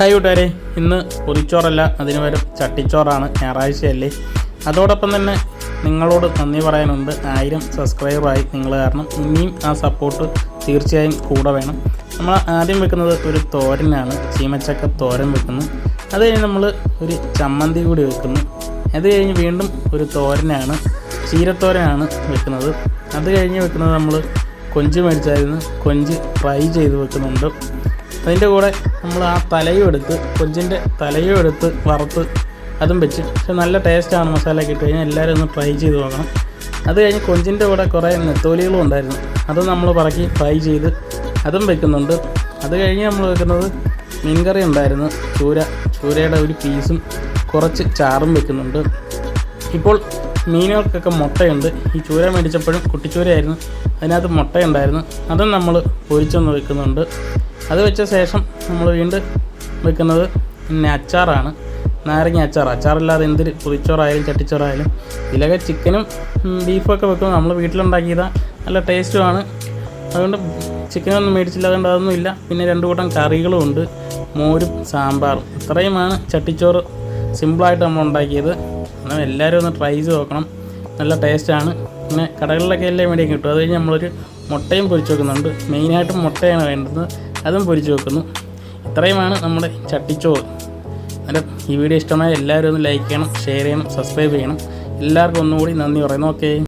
Hi കൂട്ടുകാരെ, ഇന്ന് പൊതിച്ചോറല്ല, അതിന് പകരം ചട്ടിച്ചോറാണ്. ഞായറാഴ്ചയല്ലേ. അതോടൊപ്പം തന്നെ നിങ്ങളോട് നന്ദി പറയാനുണ്ട്. 1000 സബ്സ്ക്രൈബറായി നിങ്ങൾ കാരണം. ഇനിയും ആ സപ്പോർട്ട് തീർച്ചയായും കൂടെ വേണം. നമ്മൾ ആദ്യം വെക്കുന്നത് ഒരു തോരനാണ്, ചീമച്ചക്ക തോരൻ വെക്കുന്നു. അത് കഴിഞ്ഞ് നമ്മൾ ഒരു ചമ്മന്തി കൂടി വെക്കുന്നു. അത് കഴിഞ്ഞ് വീണ്ടും ഒരു തോരനാണ്, ചീരത്തോരനാണ് വെക്കുന്നത്. അത് കഴിഞ്ഞ് വെക്കുന്നത് നമ്മൾ കൊഞ്ച് മേടിച്ചായിരുന്നു, കൊഞ്ച് ഫ്രൈ ചെയ്ത് വെക്കുന്നുണ്ട്. അതിൻ്റെ കൂടെ നമ്മൾ ആ തലയും എടുത്ത്, കൊഞ്ചിൻ്റെ തലയും എടുത്ത് വറുത്ത് അതും വെച്ച്. പക്ഷെ നല്ല ടേസ്റ്റാണ്. മസാല ഇട്ട് കഴിഞ്ഞാൽ എല്ലാവരും ഒന്ന് ട്രൈ ചെയ്ത് നോക്കണം. അത് കഴിഞ്ഞ് കൊഞ്ചിൻ്റെ കൂടെ കുറേ നെത്തോലികളും ഉണ്ടായിരുന്നു, അതും നമ്മൾ പറക്കി ഫ്രൈ ചെയ്ത് അതും വെക്കുന്നുണ്ട്. അത് കഴിഞ്ഞ് നമ്മൾ വെക്കുന്നത് മീൻകറി ഉണ്ടായിരുന്നു, ചൂരയുടെ ഒരു പീസും കുറച്ച് ചാറും വെക്കുന്നുണ്ട്. ഇപ്പോൾ മീനുകൾക്കൊക്കെ മുട്ടയുണ്ട്. ഈ ചൂര മേടിച്ചപ്പോഴും കുട്ടിച്ചൂരയായിരുന്നു, അതിനകത്ത് മുട്ടയുണ്ടായിരുന്നു. അതും നമ്മൾ പൊരിച്ചൊന്ന് വെക്കുന്നുണ്ട്. അത് വെച്ച ശേഷം നമ്മൾ വീണ്ടും വെക്കുന്നത് പിന്നെ അച്ചാറാണ്, നാരങ്ങ അച്ചാർ. അച്ചാറില്ലാതെ എന്തൊരു പൊതിച്ചോറായാലും ചട്ടിച്ചോറായാലും ഇതിലൊക്കെ ചിക്കനും ബീഫൊക്കെ വെക്കുമ്പോൾ നമ്മൾ വീട്ടിലുണ്ടാക്കിയതാണ്, നല്ല ടേസ്റ്റുമാണ്. അതുകൊണ്ട് ചിക്കനൊന്നും മേടിച്ചില്ല, അതുകൊണ്ട് അതൊന്നും ഇല്ല. പിന്നെ 2 കൂട്ടം കറികളും ഉണ്ട്, മോരും സാമ്പാറും. ഇത്രയുമാണ് ചട്ടിച്ചോറ് സിമ്പിളായിട്ട് നമ്മൾ ഉണ്ടാക്കിയത്. എന്നാൽ എല്ലാവരും ഒന്ന് ട്രൈ ചെയ്ത് നോക്കണം, നല്ല ടേസ്റ്റാണ്. പിന്നെ കടകളിലൊക്കെ എല്ലാം വേണ്ടിയും കിട്ടും. അത് കഴിഞ്ഞ് നമ്മളൊരു മുട്ടയും പൊരിച്ച് വെക്കുന്നുണ്ട്. മെയിനായിട്ടും മുട്ടയാണ് വേണ്ടത്, അതും പൊരിച്ച് വെക്കുന്നു. ഇത്രയുമാണ് നമ്മുടെ ചട്ടിച്ചോറ്. അന്നേരം ഈ വീഡിയോ ഇഷ്ടമായ എല്ലാവരും ഒന്ന് ലൈക്ക് ചെയ്യണം, ഷെയർ ചെയ്യണം, സബ്സ്ക്രൈബ് ചെയ്യണം. എല്ലാവർക്കും ഒന്നുകൂടി നന്ദി പറയുന്നു. ഓക്കെ.